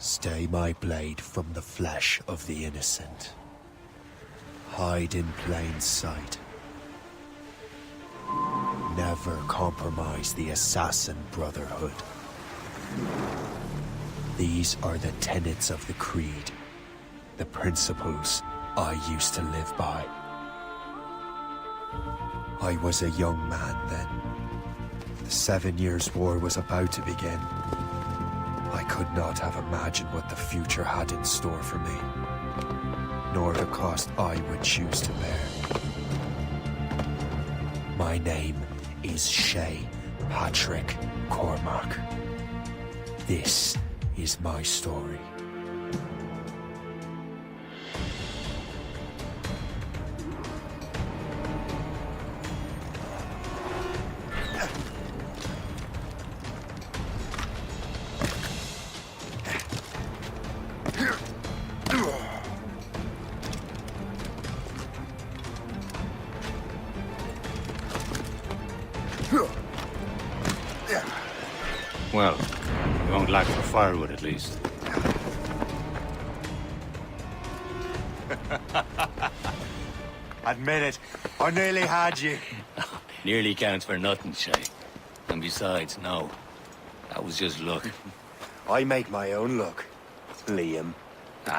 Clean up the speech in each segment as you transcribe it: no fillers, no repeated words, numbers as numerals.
Stay my blade from the flesh of the innocent. Hide in plain sight. Never compromise the Assassin Brotherhood. These are the tenets of the Creed, the principles I used to live by. I was a young man then. The 7 Years' War was about to begin. I could not have imagined what the future had in store for me, nor the cost I would choose to bear. My name is Shay Patrick Cormac. This is my story. Well, you won't lack for firewood at least. Admit it, I nearly had you. Nearly counts for nothing, Shay. And besides, no. That was just luck. I make my own luck, Liam.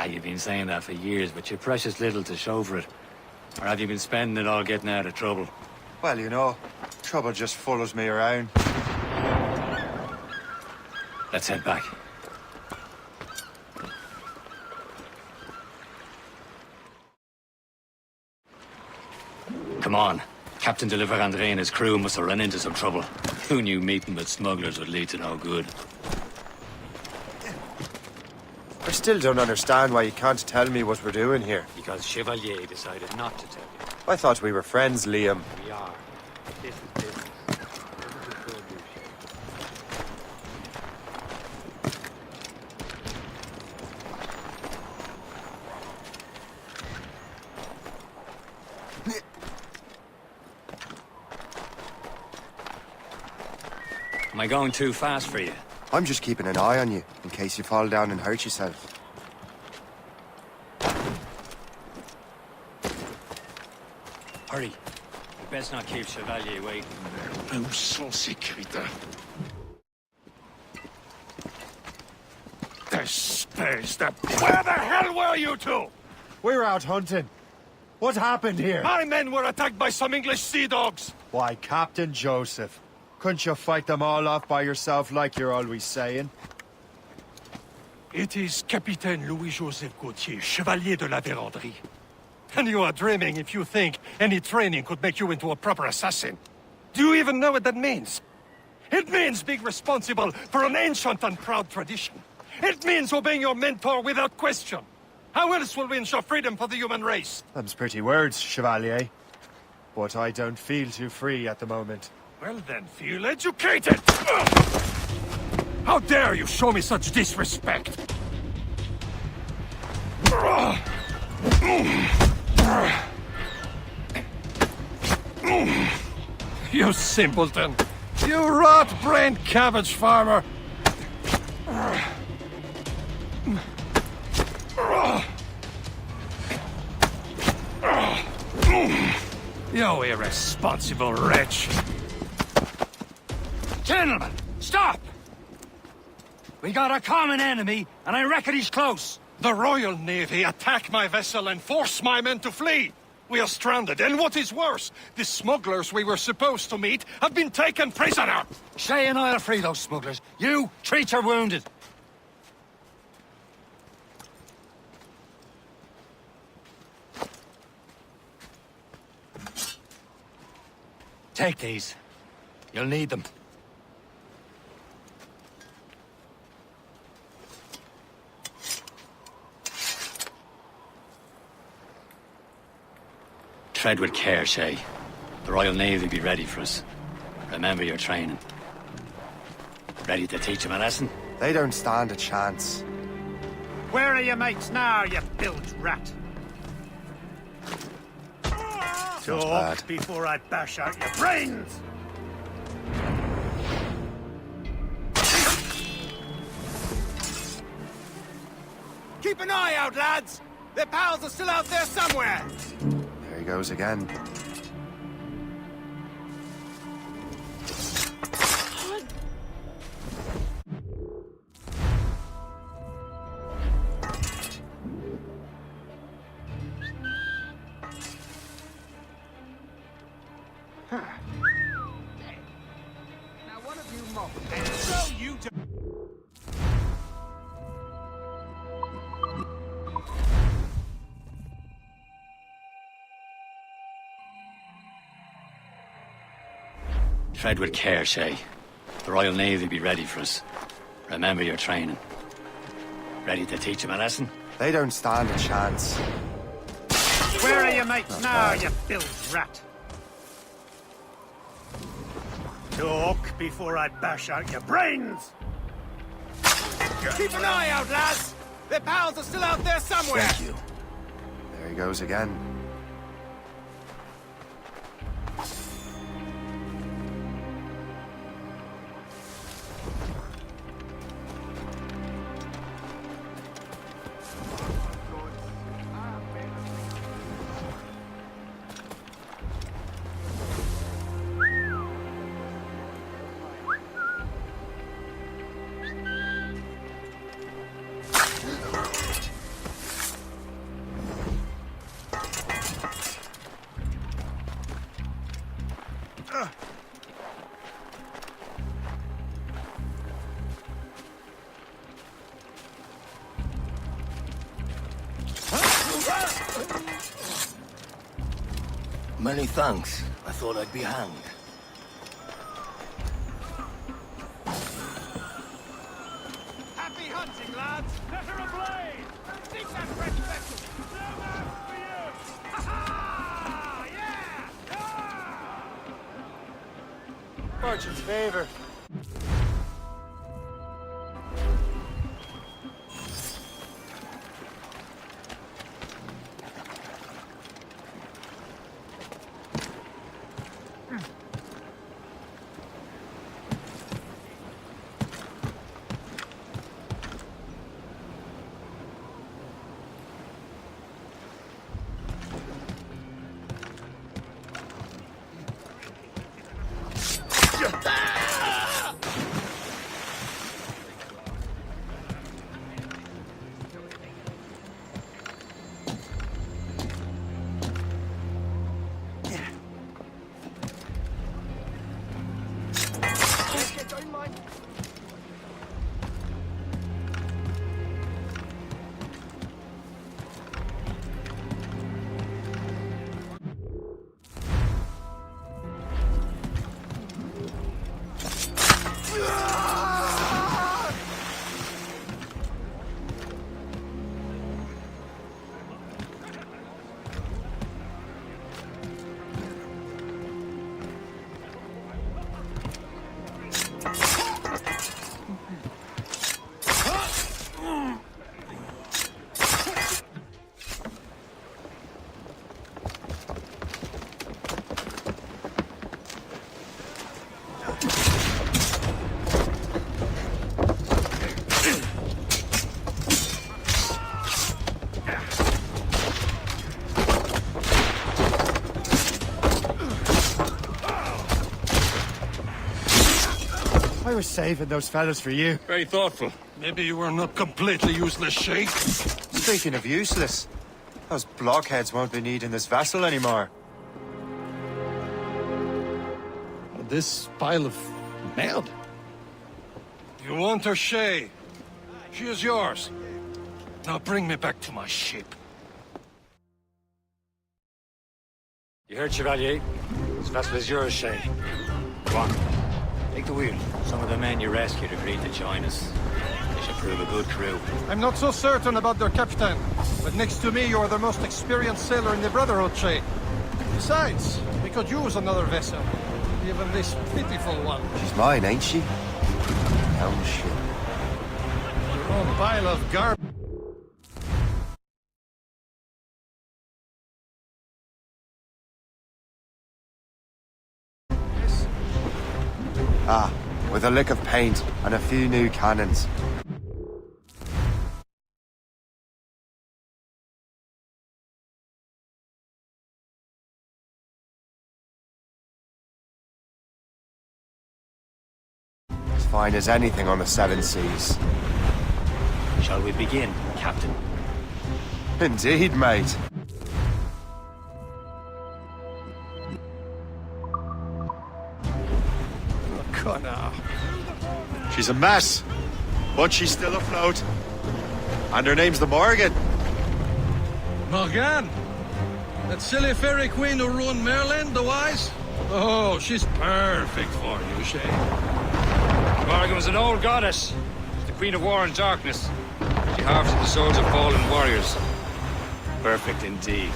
You've been saying that for years, but you're precious little to show for it. Or have you been spending it all getting out of trouble? Well, you know, trouble just follows me around. Let's head back. Come on. Captain de André and his crew must have run into some trouble. Who knew meeting with smugglers would lead to no good? I still don't understand why you can't tell me what we're doing here. Because Chevalier decided not to tell you. I thought we were friends, Liam. We are. This is business. Am I going too fast for you? I'm just keeping an eye on you, in case you fall down and hurt yourself. Hurry. You best not keep Chevalier waiting. Nous sommes sécuritaires. Despise that. Where the hell were you two? We were out hunting. What happened here? My men were attacked by some English sea dogs. Why, Captain Joseph. Couldn't you fight them all off by yourself like you're always saying? It is Capitaine Louis-Joseph Gauthier, Chevalier de la Vérendrye. And you are dreaming if you think any training could make you into a proper assassin. Do you even know what that means? It means being responsible for an ancient and proud tradition. It means obeying your mentor without question. How else will we ensure freedom for the human race? Them's pretty words, Chevalier. But I don't feel too free at the moment. Well then, feel educated! How dare you show me such disrespect? You simpleton! You rot-brained cabbage farmer! You irresponsible wretch! Gentlemen, stop! We got a common enemy, and I reckon he's close. The Royal Navy attack my vessel and force my men to flee. We are stranded, and what is worse, the smugglers we were supposed to meet have been taken prisoner. Shay and I'll free those smugglers. You, treat your wounded. Take these. You'll need them. Tread with care, Shay. The Royal Navy will be ready for us. Remember your training. Ready to teach them a lesson? They don't stand a chance. Where are your mates now, you bilge rat? Feels bad. Before I bash out your brains! Keep an eye out, lads! Their pals are still out there somewhere! There he goes again. Now one of you mob. So you do. Tread with care, Shay. The Royal Navy will be ready for us. Remember your training. Ready to teach them a lesson? They don't stand a chance. Where are your mates now, you bilge rat? Talk before I bash out your brains! Keep an eye out, lads! Their pals are still out there somewhere! Thank you. There he goes again. Many thanks. I thought I'd be hanged. Happy hunting, lads! Set her ablaze! Seek that fresh vessel! No more for you! Ha-ha! Yeah! Fortune's favor. I was saving those fellas for you. Very thoughtful. Maybe you were not completely useless, Shay. Speaking of useless, those blockheads won't be needing this vessel anymore. This pile of mail? You want her, Shay? She is yours. Now bring me back to my ship. You heard, Chevalier? This vessel is yours, Shay. Go on. Take the wheel. Some of the men you rescued agreed to join us. They should prove a good crew. I'm not so certain about their captain, but next to me you are the most experienced sailor in the Brotherhood, Shay. Besides, we could use another vessel. Even this pitiful one. She's mine, ain't she? Hell shit. Your own pile of garbage. Ah, with a lick of paint and a few new cannons. fine as anything on the Seven Seas. Shall we begin, Captain? Indeed, mate. Connor. She's a mess, but she's still afloat. And her name's the Morgan. Morgan? That silly fairy queen who ruined Merlin, the wise? Oh, she's perfect for you, Shay. Morgan was an old goddess. The Queen of War and Darkness. She harvested the souls of fallen warriors. Perfect indeed.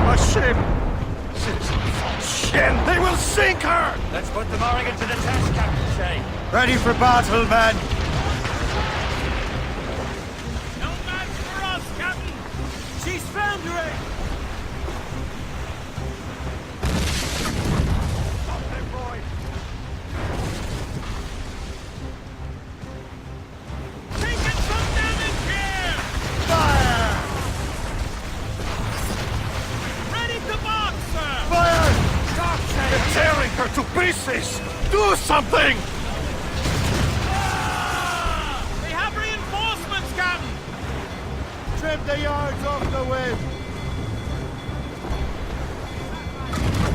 A ship! Shin! They will sink her! Let's put the Morgan to the test, Captain Shay. Ready for battle, men! No match for us, Captain! She's foundering! Stop them, boy! Taking some damage here! Fire! Ready to box, sir! Fire! They're tearing her to pieces! Do something! They have reinforcements, Captain! Trim the yards off the wind!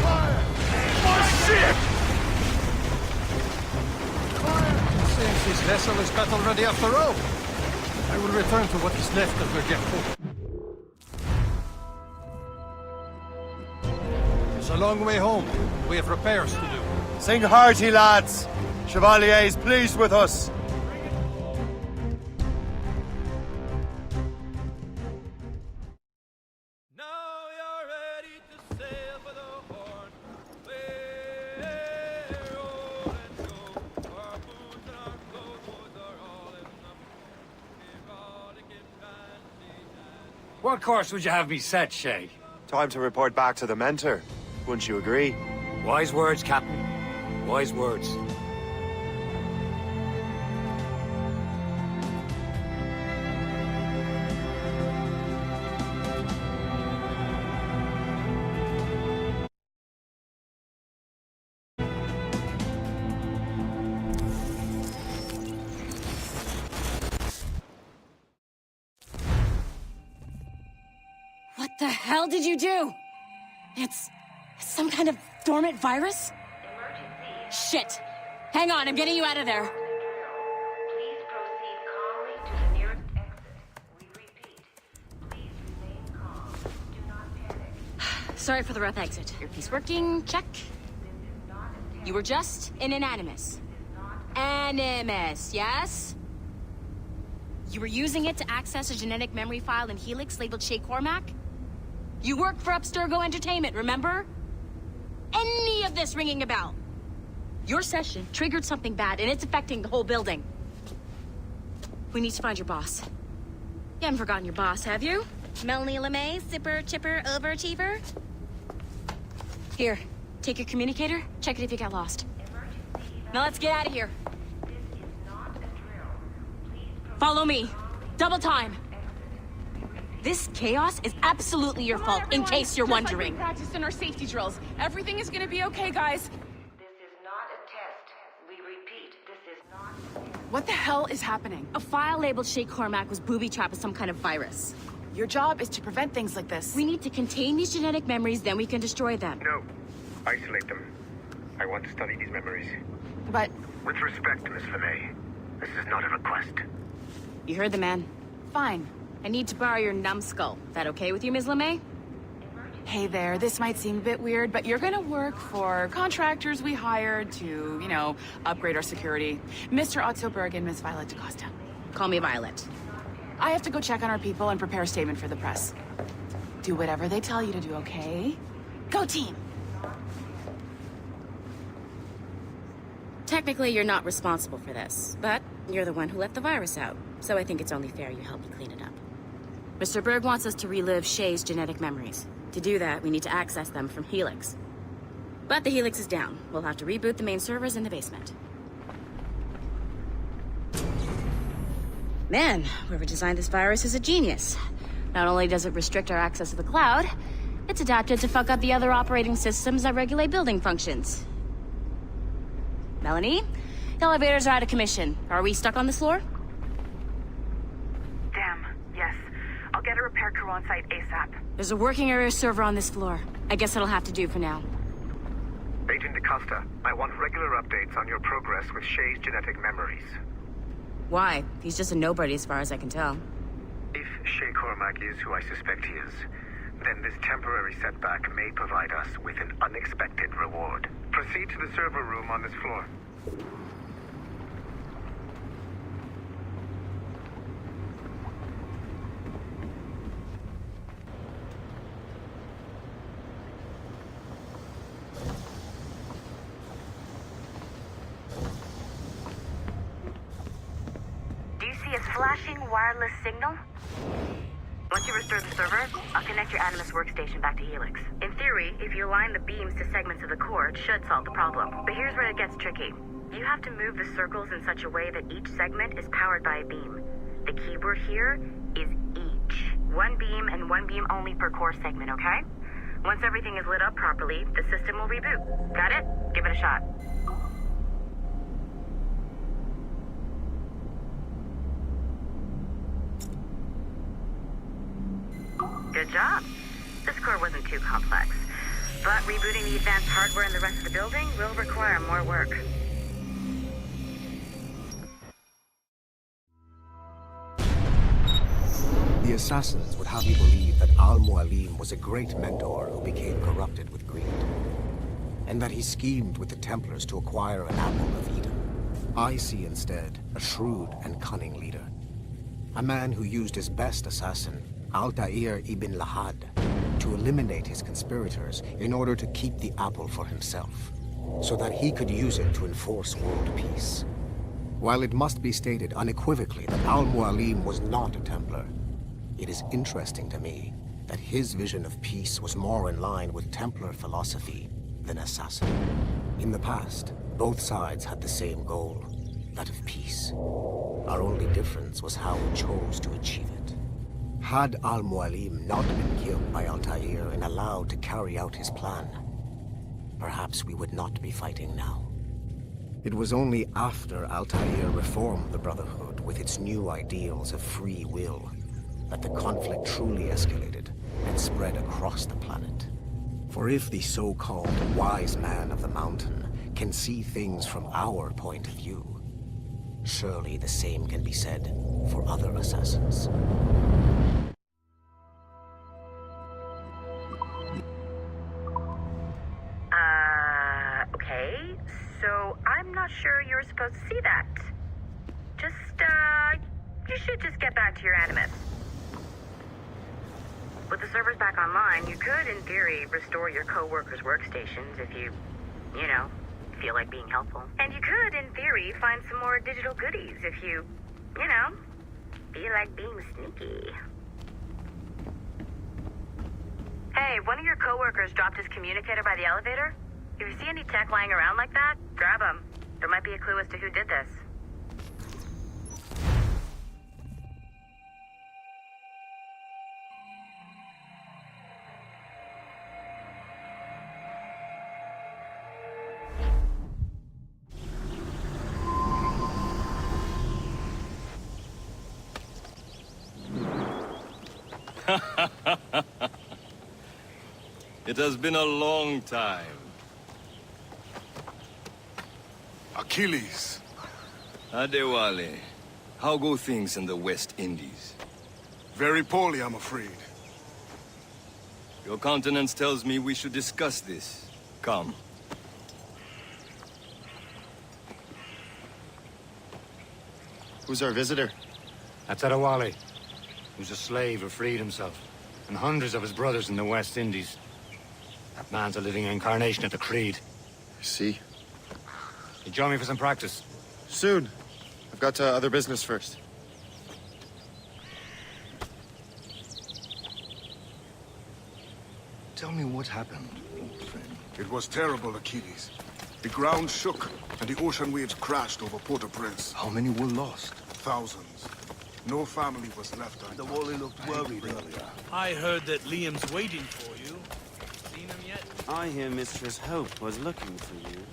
Fire! My ship! Seems this vessel is battle ready after all. I will return to what is left of her gecko. It's a long way home. We have repairs to do. Sing hearty, lads! Chevalier is pleased with us. Now you're ready to sail for the Horn. We're old and go. Our boots and our clothes are all in the erotic and fancy and What course would you have me set, Shay? Time to report back to the mentor. Wouldn't you agree? Wise words, Captain. Wise words. What the hell did you do? It's some kind of dormant virus? Shit! Hang on, I'm getting you out of there. Please proceed calmly to the nearest exit. We repeat, please remain calm. Do not panic. Sorry for the rough exit. Earpiece working, check. You were just in an animus. Animus, yes? You were using it to access a genetic memory file in Helix labeled Shay Cormac? You worked for Abstergo Entertainment, remember? Any of this ringing a bell? Your session triggered something bad, and it's affecting the whole building. We need to find your boss. You haven't forgotten your boss, have you? Melanie LeMay, zipper, chipper, overachiever? Here, take your communicator, check it if you got lost. Now let's get out of here. This is not a drill. Please proceed Follow me. Double time. This chaos is absolutely your fault, in case you're wondering. Practiced in our safety drills. Everything is gonna be okay, guys. This is not a test. We repeat, this is not a test. What the hell is happening? A file labeled Shay Cormac was booby-trapped with some kind of virus. Your job is to prevent things like this. We need to contain these genetic memories, then we can destroy them. No. Isolate them. I want to study these memories. But With respect, Miss LeMay, this is not a request. You heard the man. fine. I need to borrow your numbskull. That okay with you, Ms. LeMay? Hey there, this might seem a bit weird, but you're gonna work for contractors we hired to, upgrade our security. Mr. Otto Berg and Miss Violet DaCosta. Call me Violet. I have to go check on our people and prepare a statement for the press. Do whatever they tell you to do, okay? Go team! Technically, you're not responsible for this, but you're the one who let the virus out, so I think it's only fair you help me clean it up. Mr. Berg wants us to relive Shay's genetic memories. To do that, we need to access them from Helix. But the Helix is down. We'll have to reboot the main servers in the basement. Man, whoever designed this virus is a genius. Not only does it restrict our access to the cloud, It's adapted to fuck up the other operating systems that regulate building functions. Melanie? The elevators are out of commission. Are we stuck on this floor? Damn, yes. I'll get a repair crew on site ASAP. There's a working area server on this floor. I guess that'll have to do for now. Agent DaCosta, I want regular updates on your progress with Shay's genetic memories. Why? He's just a nobody as far as I can tell. If Shay Cormac is who I suspect he is, then this temporary setback may provide us with an unexpected reward. Proceed to the server room on this floor. Flashing wireless signal? Once you restore the server, I'll connect your Animus workstation back to Helix. In theory, if you align the beams to segments of the core, it should solve the problem. But here's where it gets tricky. You have to move the circles in such a way that each segment is powered by a beam. The keyword here is each. One beam and one beam only per core segment, okay? Once everything is lit up properly, the system will reboot. Got it? Give it a shot. Good job. This core wasn't too complex, but rebooting the advanced hardware in the rest of the building will require more work. The assassins would have you believe that Al-Mualim was a great mentor who became corrupted with greed, and that he schemed with the Templars to acquire an apple of Eden. I see instead a shrewd and cunning leader, a man who used his best assassin, Altair ibn Lahad, to eliminate his conspirators in order to keep the apple for himself, so that he could use it to enforce world peace. While it must be stated unequivocally that Al-Mualim was not a Templar, it is interesting to me that his vision of peace was more in line with Templar philosophy than assassin. In the past, both sides had the same goal, that of peace. Our only difference was how we chose to achieve it. Had Al-Mualim not been killed by Altair and allowed to carry out his plan, perhaps we would not be fighting now. It was only after Altair reformed the Brotherhood with its new ideals of free will that the conflict truly escalated and spread across the planet. For if the so-called wise man of the mountain can see things from our point of view, surely the same can be said for other assassins. Okay, so I'm not sure you're supposed to see that. You should just get back to your Animus. With the servers back online, you could, in theory, restore your co-workers' workstations if you feel like being helpful. And you could, in theory, find some more digital goodies if you feel like being sneaky. Hey, one of your co-workers dropped his communicator by the elevator. If you see any tech lying around like that, grab them. There might be a clue as to who did this. It has been a long time. Achilles. Adewale, how go things in the West Indies? Very poorly, I'm afraid. Your countenance tells me we should discuss this. Come. Who's our visitor? That's Adewale, who's a slave who freed himself, and hundreds of his brothers in the West Indies. That man's a living incarnation of the Creed. I see. You join me for some practice? Soon. I've got other business first. Tell me what happened, old friend. It was terrible, Achilles. The ground shook, and the ocean waves crashed over Port-au-Prince. How many were lost? Thousands. No family was left untouched. The Wally looked worried earlier. I heard that Liam's waiting for you. I hear Mistress Hope was looking for you.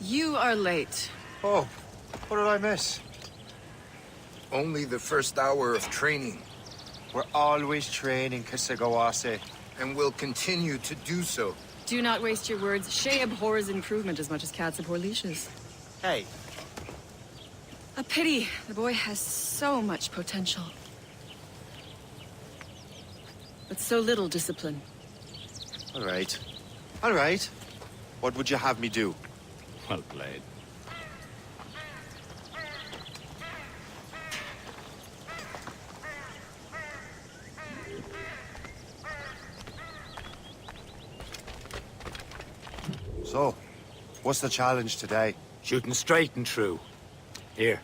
You are late. Oh, what did I miss? Only the first hour of training. We're always training, Kisagawase. And will continue to do so. Do not waste your words. Shay abhors improvement as much as cats abhor leashes. Hey. A pity. The boy has so much potential. But so little discipline. All right. All right. What would you have me do? Well played. So, what's the challenge today? Shooting straight and true. Here,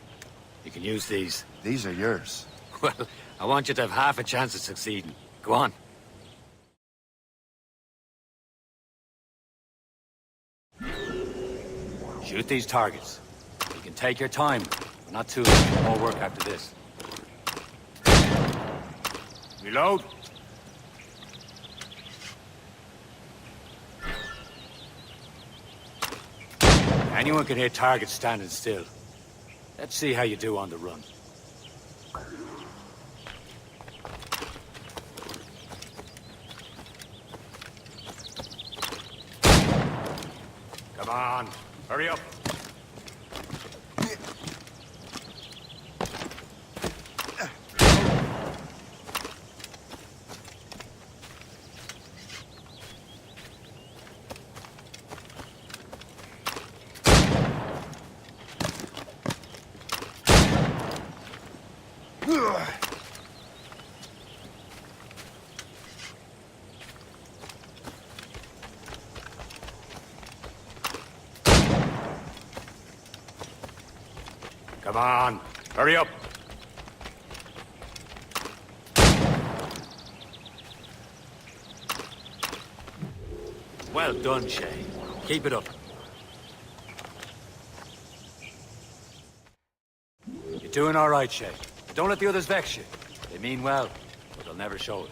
you can use these. These are yours. Well, I want you to have half a chance of succeeding. Go on. Shoot these targets. You can take your time, but not too much. More work after this. Reload. Anyone can hit targets standing still. Let's see how you do on the run. Come on, hurry up. Come on, hurry up. Well done, Shay. Keep it up. You're doing all right, Shay. Don't let the others vex you. They mean well, but they'll never show it.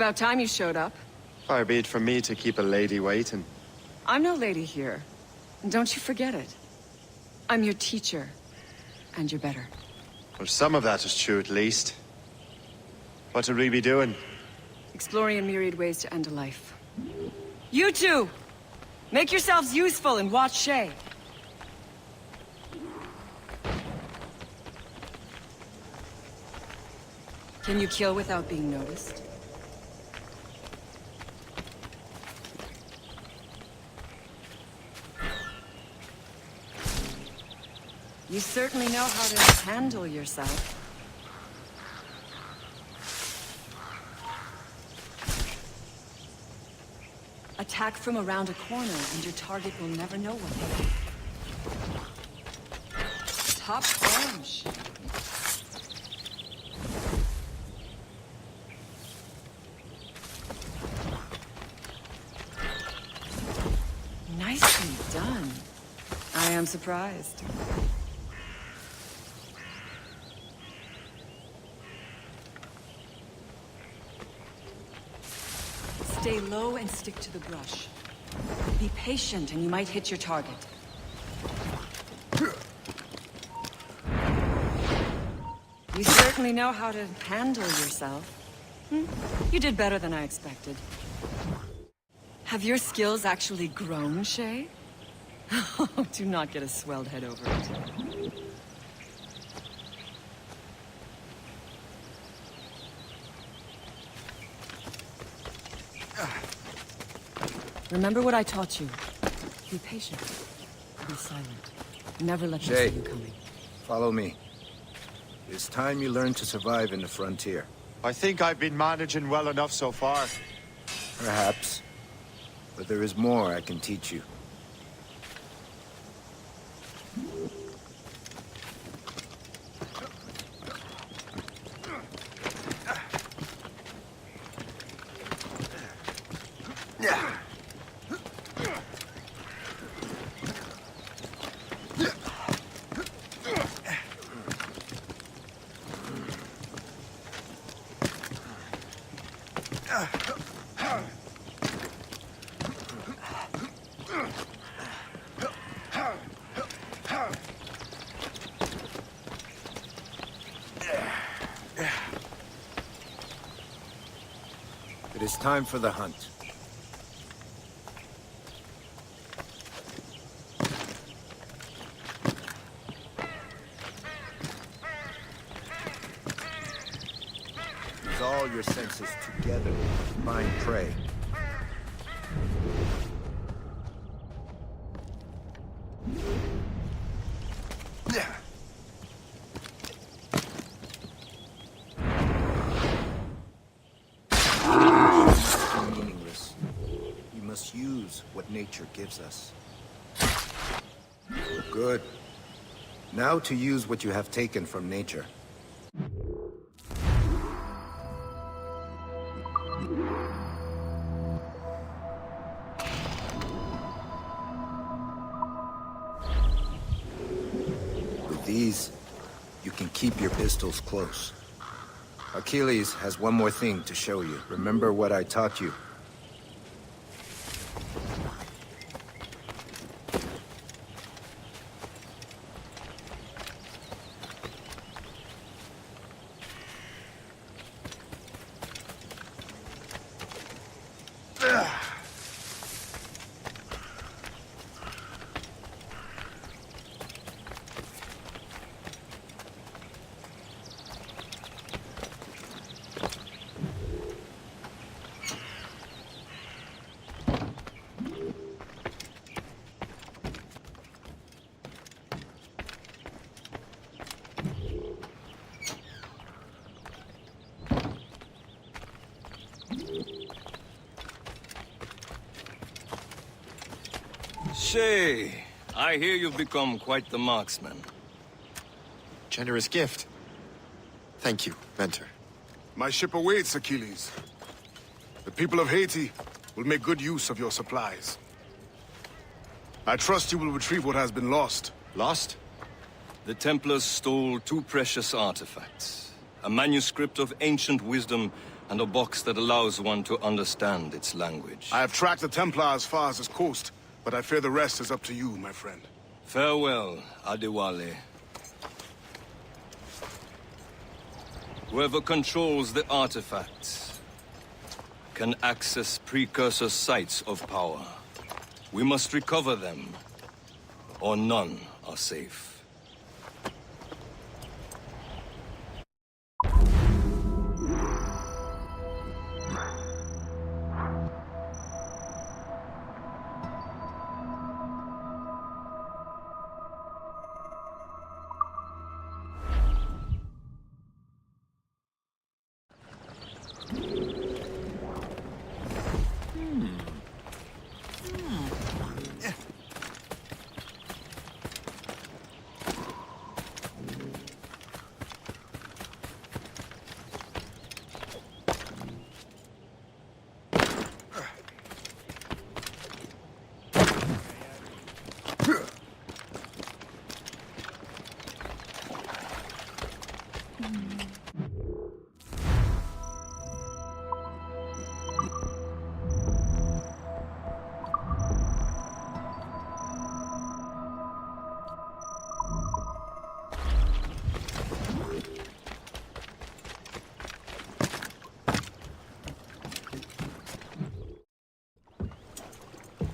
about time you showed up. Far be it from me to keep a lady waiting. I'm no lady here. And don't you forget it. I'm your teacher. And you're better. Well, some of that is true at least. What would we be doing? Exploring a myriad ways to end a life. You two! Make yourselves useful and watch Shay. Can you kill without being noticed? You certainly know how to handle yourself. Attack from around a corner, and your target will never know what they are. Top orange. Nicely done. I am surprised. Stay low and stick to the brush. Be patient and you might hit your target. You certainly know how to handle yourself. You did better than I expected. Have your skills actually grown, Shay? Oh, do not get a swelled head over it. Remember what I taught you. Be patient. Be silent. Never let them Shay, see you coming. follow me. It's time you learn to survive in the frontier. I think I've been managing well enough so far. Perhaps. But there is more I can teach you. It is time for the hunt. Use all your senses together to find prey. Meaningless. We must use what nature gives us. Good. Now to use what you have taken from nature. With these, you can keep your pistols close. Achilles has one more thing to show you. Remember what I taught you. Shay, I hear you've become quite the marksman. Generous gift. Thank you, Mentor. My ship awaits, Achilles. The people of Haiti will make good use of your supplies. I trust you will retrieve what has been lost. Lost? The Templars stole two precious artifacts. A manuscript of ancient wisdom and a box that allows one to understand its language. I have tracked the Templar as far as this coast, but I fear the rest is up to you, my friend. Farewell, Adewale. Whoever controls the artifacts can access precursor sites of power. We must recover them, or none are safe.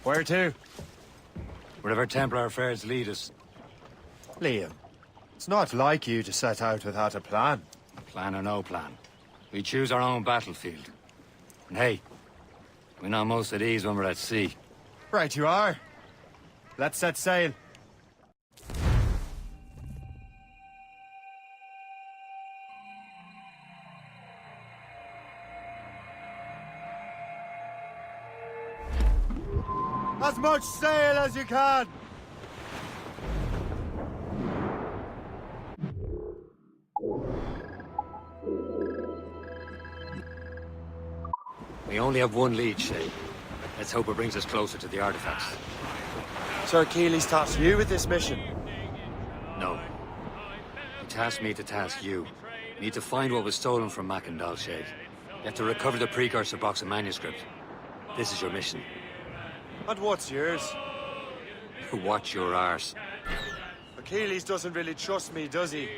Where to? Wherever Templar affairs lead us. Liam, it's not like you to set out without a plan. Plan or no plan. We choose our own battlefield. And hey, we know most of these when we're at sea. Right you are. Let's set sail. As much sail as you can! We only have one lead, Shay. Let's hope it brings us closer to the artifacts. Sir Keeley's tasked you with this mission. No. He tasked me to task you. We need to find what was stolen from Mackandal, Shay. You have to recover the precursor box of manuscript. This is your mission. And what's yours? Watch your arse. Achilles doesn't really trust me, does he?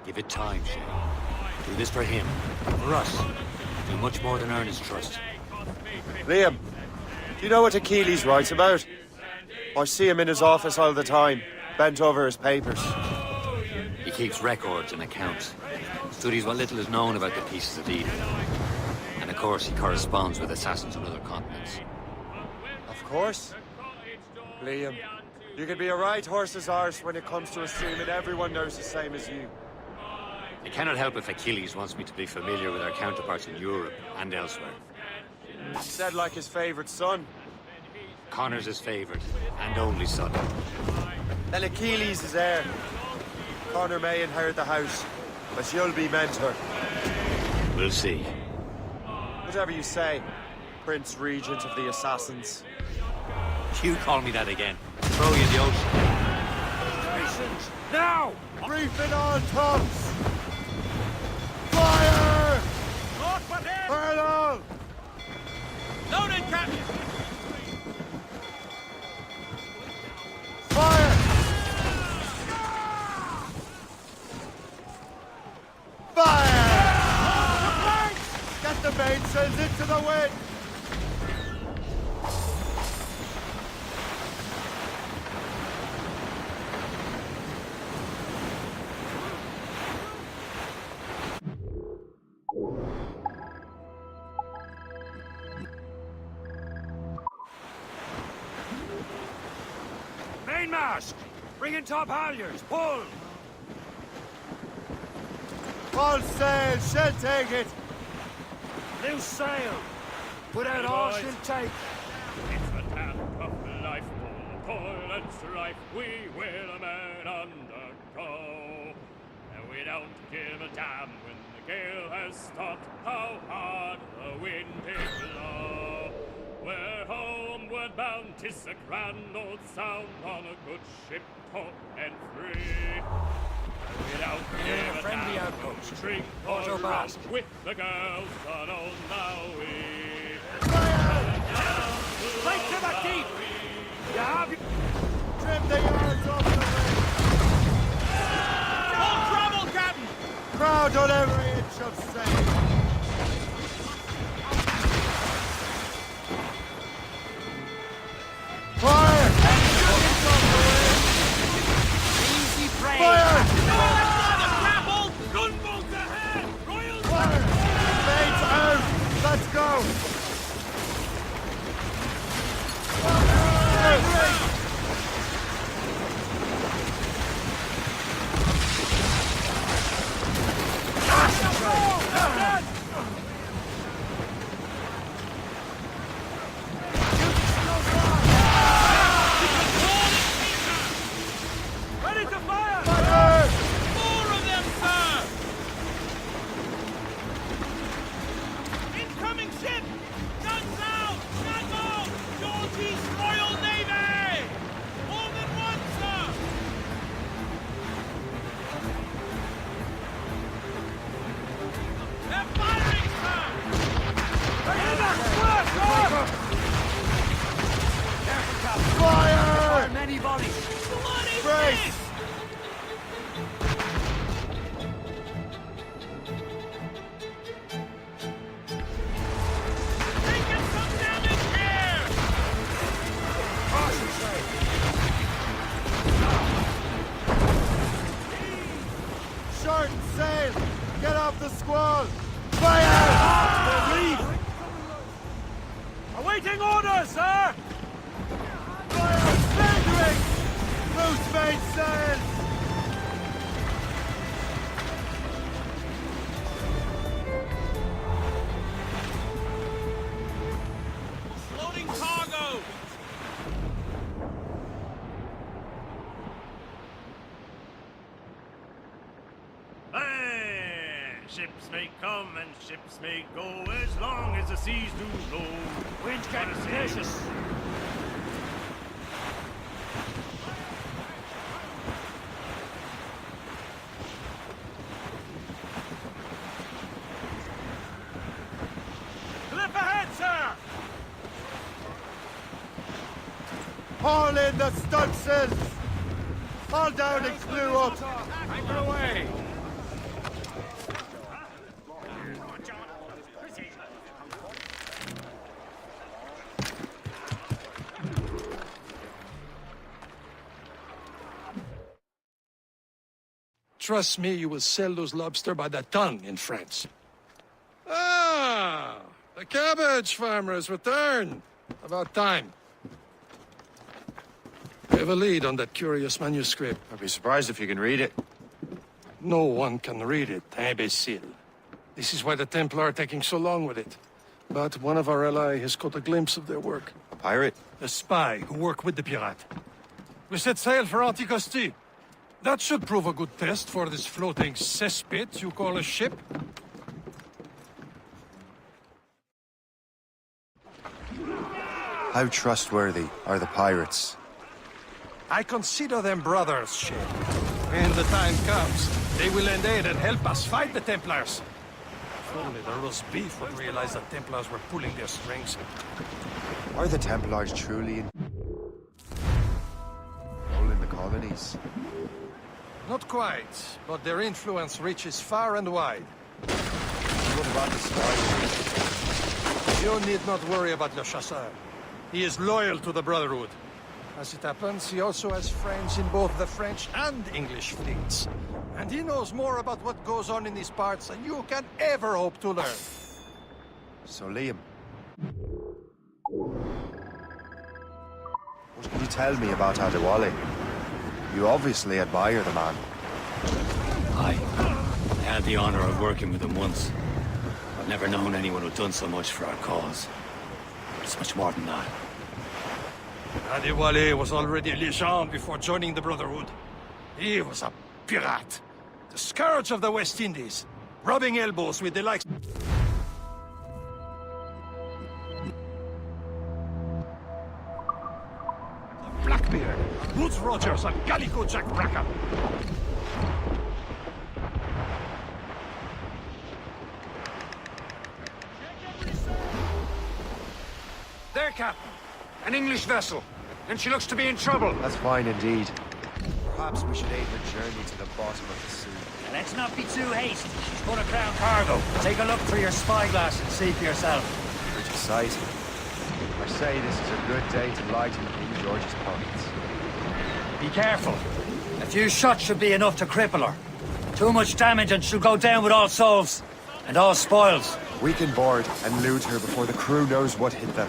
Give it time, Shay. Do this for him. For us. Do much more than earn his trust. Liam, do you know what Achilles writes about? I see him in his office all the time, bent over his papers. He keeps records and accounts. Studies what little is known about the pieces of Eden. And of course, he corresponds with assassins on other continents. Of course. Liam, you can be a right horse's arse when it comes to assuming everyone knows the same as you. I cannot help if Achilles wants me to be familiar with our counterparts in Europe and elsewhere. He said like his favorite son. Connor's his favorite, and only son. Then Achilles is heir. Connor may inherit the house, but you'll be mentor. We'll see. Whatever you say, Prince Regent of the Assassins. You call me that again. Throw you in the ocean. Patience! Now! Reef it on tops! Fire! North for him! Colonel! Loaded, Captain! Fire! Fire! Get the mainsails into the wind! Mainmast! Bring in top halyards! Pull! All sail! She'll take it! Loose sail! Put out all she'll take! It's the task of life, full of toil and strife. We will a man undergo. And we don't give a damn when the gale has stopped, how hard the wind is blow. We're homeward bound, 'tis a grand old sound on a good ship, taut and free. Without Yeah, friendly outpost. Drink Auto or Basque. rum with the girls on Old Maui. Right to the teeth! You have Trim the yards off the way! Full trouble, Captain! Crowd on every inch of sail! Fire! Easy prey! Fire! Gunboats ahead! Royal Fire! Mates out! Let's go! Ready to fire! Fire! More of them, sir! Incoming ship! Guns out! Admiral! Georgie's Royal Navy! More than one, sir! They're firing, sir! Fire! Many volleys! What is Brace! this? Taking some damage here! Shorten sail! Get off the squall! Fire! Awaiting orders, sir! Fire! Slandering! Loose made sails! Loading cargo! Hey, ships may come and ships may go as long as the seas do roll. Wind's getting vicious. Clip ahead, sir! Haul in the stunsails! Haul down and clew up! Anchor away! Trust me, you will sell those lobster by the ton in France. Ah, the cabbage farmer has returned. About time. We have a lead on that curious manuscript. I'd be surprised if you can read it. No one can read it, imbecile. This is why the Templar are taking so long with it. But one of our allies has caught a glimpse of their work. A pirate? A spy who worked with the pirate. We set sail for Anticosti. That should prove a good test for this floating cesspit you call a ship. How trustworthy are the pirates? I consider them brothers, Shay. When the time comes, they will lend aid and help us fight the Templars. If only the roast beef would realize the Templars were pulling their strings. Are the Templars truly in the colonies? Not quite, but their influence reaches far and wide. What about the spy? You need not worry about Le Chasseur. He is loyal to the Brotherhood. As it happens, he also has friends in both the French and English fleets. And he knows more about what goes on in these parts than you can ever hope to learn. So, Liam, what can you tell me about Adewale? You obviously admire the man. I had the honor of working with him once. I've never known anyone who'd done so much for our cause. It's much more than that. Adewale was already a legend before joining the Brotherhood. He was a pirate. The scourge of the West Indies. Rubbing elbows with the likes... Blackbeard, Woods Rogers, and Gallico Jack Bracken. Captain. An English vessel. And she looks to be in trouble. That's fine indeed. Perhaps we should aid her journey to the bottom of the sea. Let's not be too hasty. She's going to crown cargo. Take a look through your spyglass and see for yourself. Pretty sight. I say this is a good day to lighten King George's pockets. Be careful. A few shots should be enough to cripple her. Too much damage and she'll go down with all souls. And all spoils. We can board and loot her before the crew knows what hit them.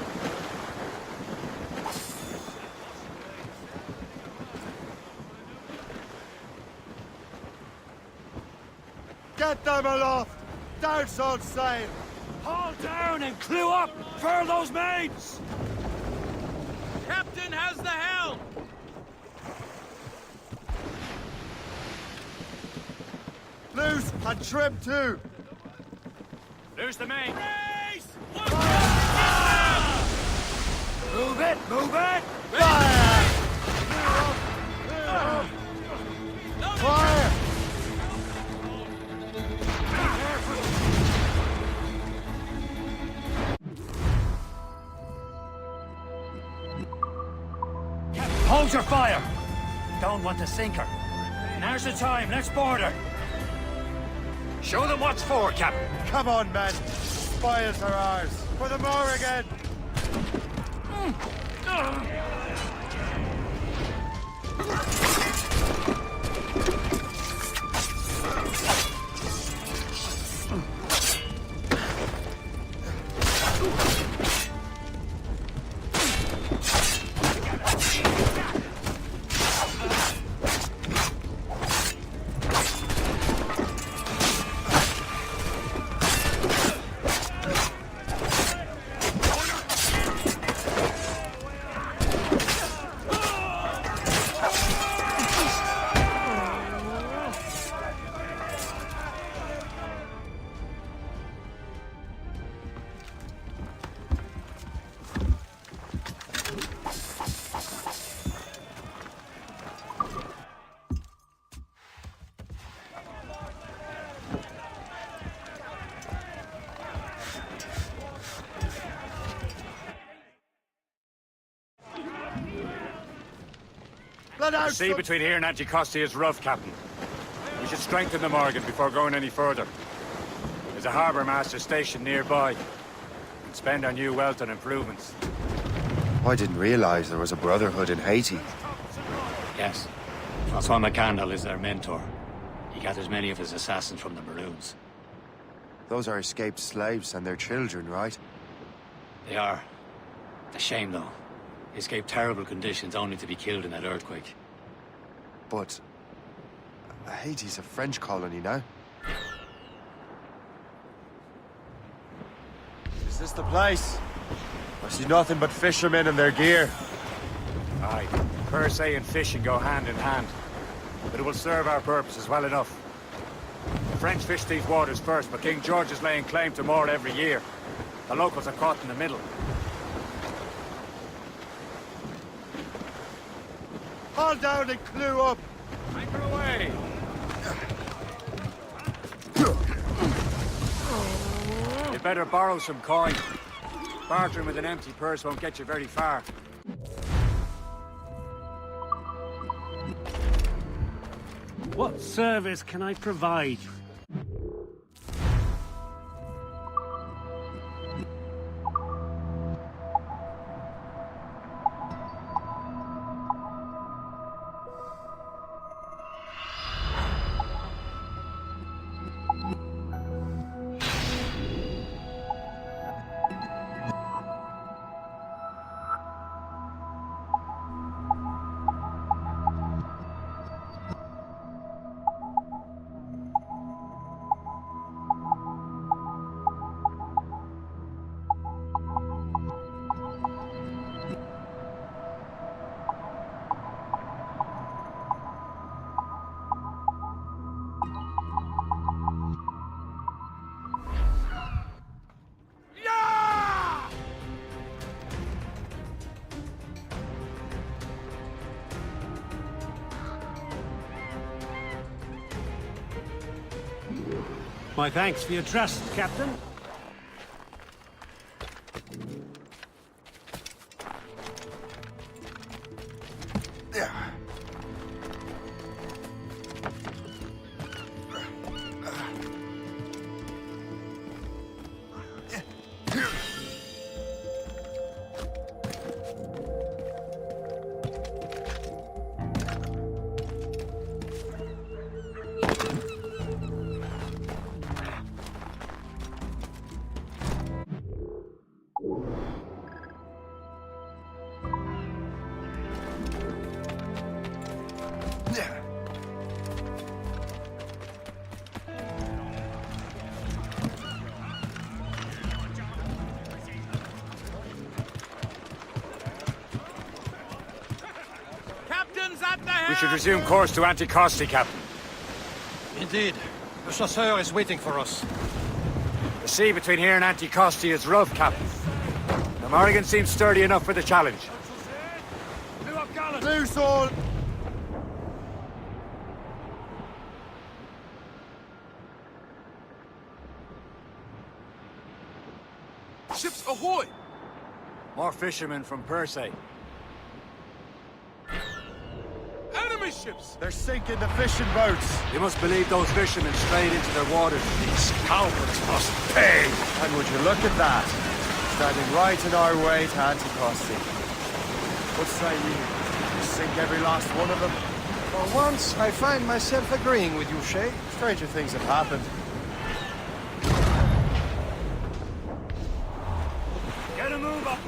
Get them aloft! Douse on sail! Haul down and clew up! Furl those mains! Captain has the helm! Loose and trim too! There's the main. Race! Move it! Move it! Fire! Fire! Hold your fire! Don't want to sink her. Now's the time, let's board her. Show them what's for, Captain. Come on, men! Spoils are ours! For the Morrigan! The sea between here and Anticosti is rough, Captain. We should strengthen the Morgan before going any further. There's a harbour master stationed nearby. We can spend our new wealth on improvements. I didn't realize there was a brotherhood in Haiti. Yes. Francois McCandle is their mentor. He gathers many of his assassins from the Maroons. Those are escaped slaves and their children, right? They are. A shame, though. They escaped terrible conditions only to be killed in that earthquake. But Haiti's a French colony now. Is this the place? I see nothing but fishermen and their gear. Aye. Per se and fishing go hand in hand. But it will serve our purposes well enough. The French fish these waters first, but King George is laying claim to more every year. The locals are caught in the middle. Haul down and clew up! Anchor away! You better borrow some coin. Bartering with an empty purse won't get you very far. What service can I provide? My thanks for your trust, Captain. We should resume course to Anticosti, Captain. Indeed. The chasseur is waiting for us. The sea between here and Anticosti is rough, Captain. The Morrigan seems sturdy enough for the challenge. Loose all! Ships ahoy! More fishermen from Persay. Enemy ships! They're sinking the fishing boats. You must believe those fishermen strayed into their waters. These cowards must pay! And would you look at that? Standing right in our way to Anticosti. What say you? Sink every last one of them? For once, I find myself agreeing with you, Shay. Stranger things have happened. Get a move up!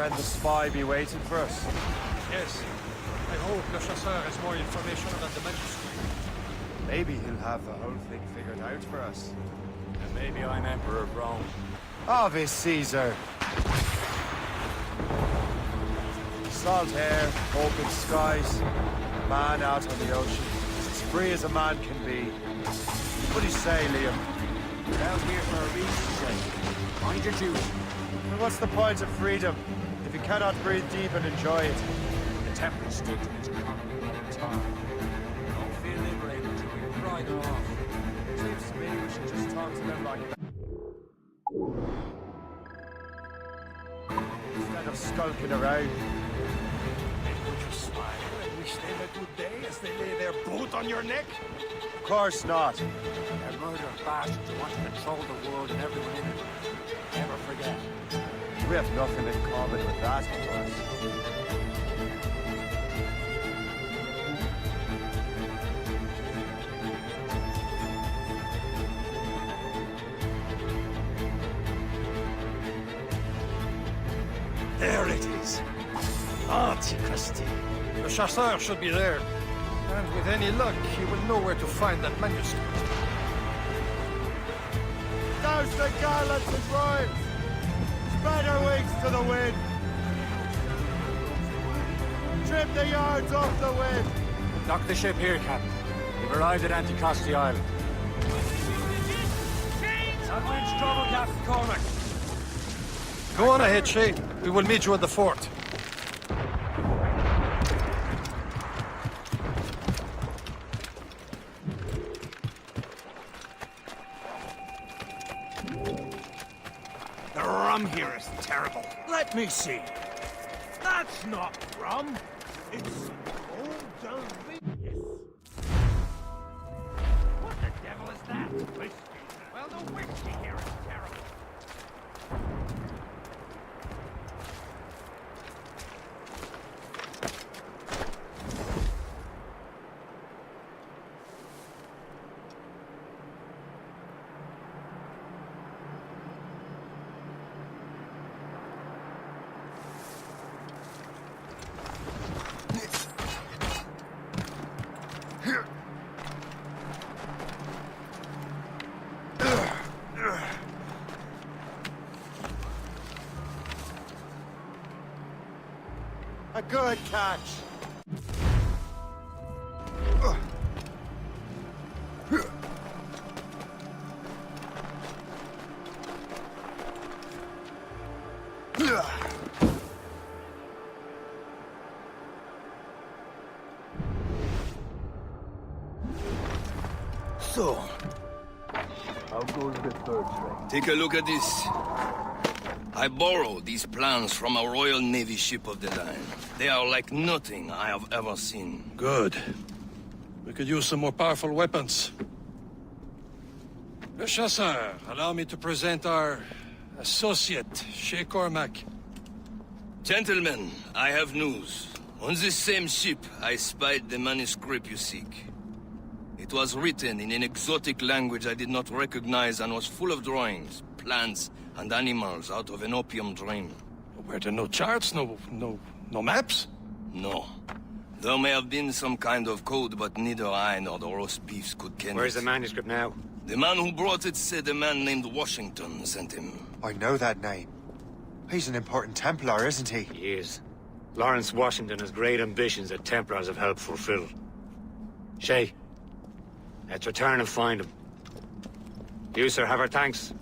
The spy be waiting for us? Yes. I hope the chasseur has more information than the manuscript. Maybe he'll have the whole thing figured out for us. And maybe I'm Emperor of Rome. Obvious Caesar. Salt hair, open skies, a man out on the ocean, as free as a man can be. What do you say, Liam? We're out here for a reason, Shay. Mind your duty. And what's the point of freedom if you cannot breathe deep and enjoy it? The Templars stood to this economy all the time. Don't feel liberated until we pry them off. Seems to me we should just talk to them like instead of skulking around. Would you smile and wish them a good day as they lay their boot on your neck? Of course not. They're murderous bastards who want to control the world and everyone in it. Never forget. We have nothing in common with that, of course. There it is. Anticosti. The chasseur should be there. And with any luck, he will know where to find that manuscript. Douse the gallants and royals! Spread our wings to the wind! Trim the yards off the wind! Dock the ship here, Captain. We've arrived at Anticosti Island. I've been trouble, Captain Cormac. Go on ahead, Shay. We will meet you at the fort. The rum here is terrible. Let me see. That's not rum. It's old Delvin. Yes. What the devil is that? Whiskey. Well, the whiskey here is terrible. A good catch. So, how goes the third train? take a look at this. I borrowed these plans from a Royal Navy ship of the line. They are like nothing I have ever seen. Good. We could use some more powerful weapons. Le Chasseur, allow me to present our associate, Shay Cormac. Gentlemen, I have news. On this same ship, I spied the manuscript you seek. It was written in an exotic language I did not recognize and was full of drawings, plants, and animals out of an opium dream. Were there no charts, no maps? No. There may have been some kind of code, but neither I nor the roast beefs could ken Where's it. the manuscript now? The man who brought it said a man named Washington sent him. I know that name. He's an important Templar, isn't he? He is. Lawrence Washington has great ambitions that Templars have helped fulfill. Shay, let's return and find him. You, sir, have our thanks.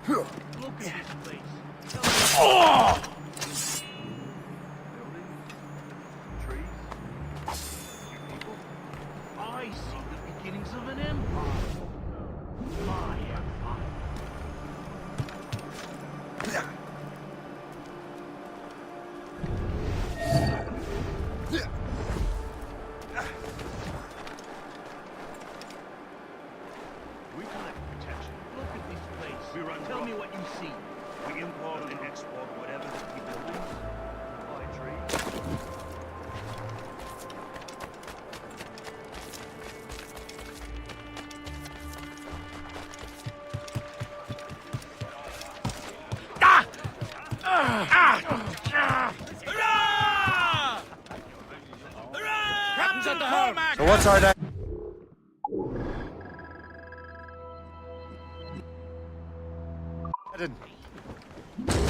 Look at this place. Oh! I see the beginnings of an empire. My empire. We collect protection. Look at this place. We run. Tell me what you see. We import and export whatever the key buildings. Buy trees. Captain's at the helm! So what's our next?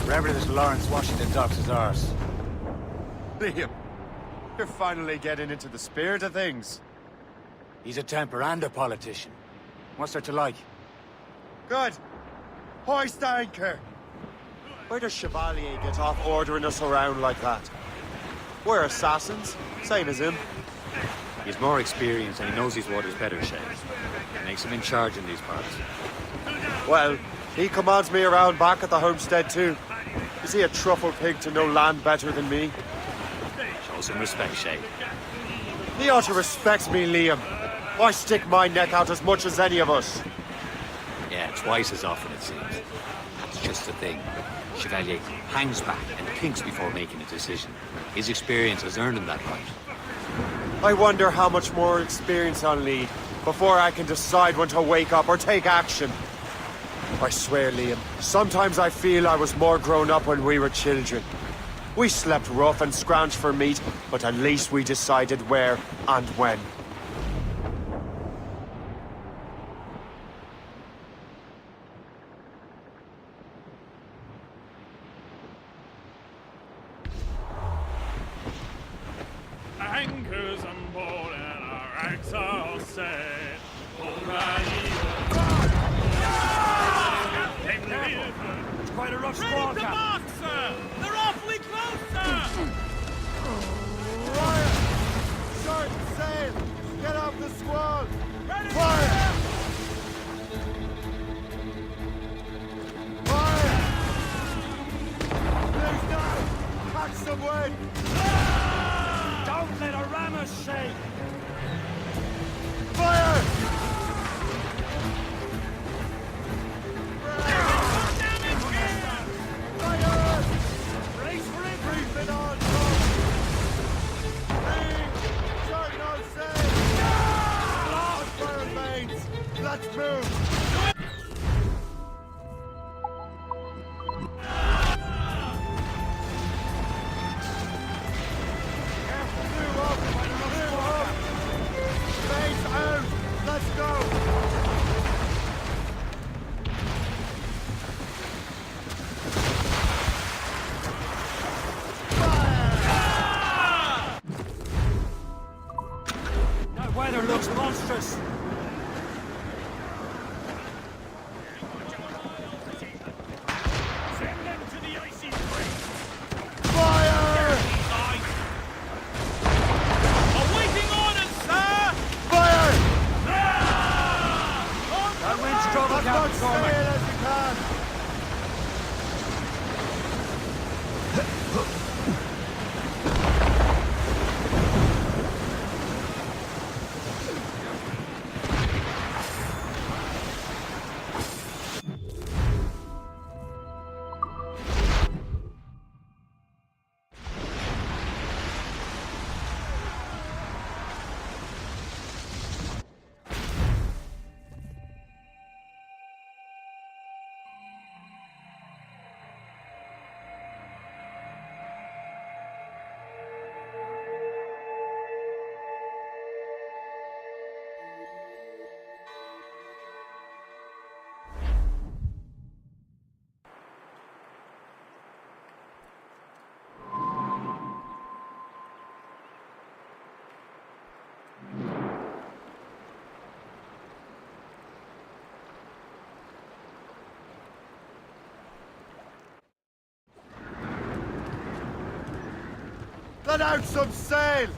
Wherever this Lawrence Washington docks is ours. Liam, you're finally getting into the spirit of things. He's a Templar and a politician. What's there to like? Good. Hoist anchor. Where does Chevalier get off ordering us around like that? We're assassins, same as him. He's more experienced and he knows these waters better, Shay. It makes him in charge in these parts. Well, he commands me around back at the homestead too. Is he a truffle pig to know land better than me? Show some respect, Shay. He ought to respect me, Liam. I stick my neck out as much as any of us. Yeah, twice as often it seems. That's just the thing. Chevalier hangs back and thinks before making a decision. His experience has earned him that right. I wonder how much more experience I'll need before I can decide when to wake up or take action. I swear, Liam, sometimes I feel I was more grown up when we were children. We slept rough and scrounged for meat, but at least we decided where and when. Anchors on board and our racks are all set. O'Reilly. win! Don't let her ram us, Shay! Fire! Brace for it! Brief it on, Tom! Short no sail! Lost fire mains! Let's move! Base out! Let's go! That weather looks monstrous! Send them to the icy spring! Fire! Awaiting orders, sir! Fire! That wind's trouble, As much Captain sail Cormac. as you can! Let out some sail!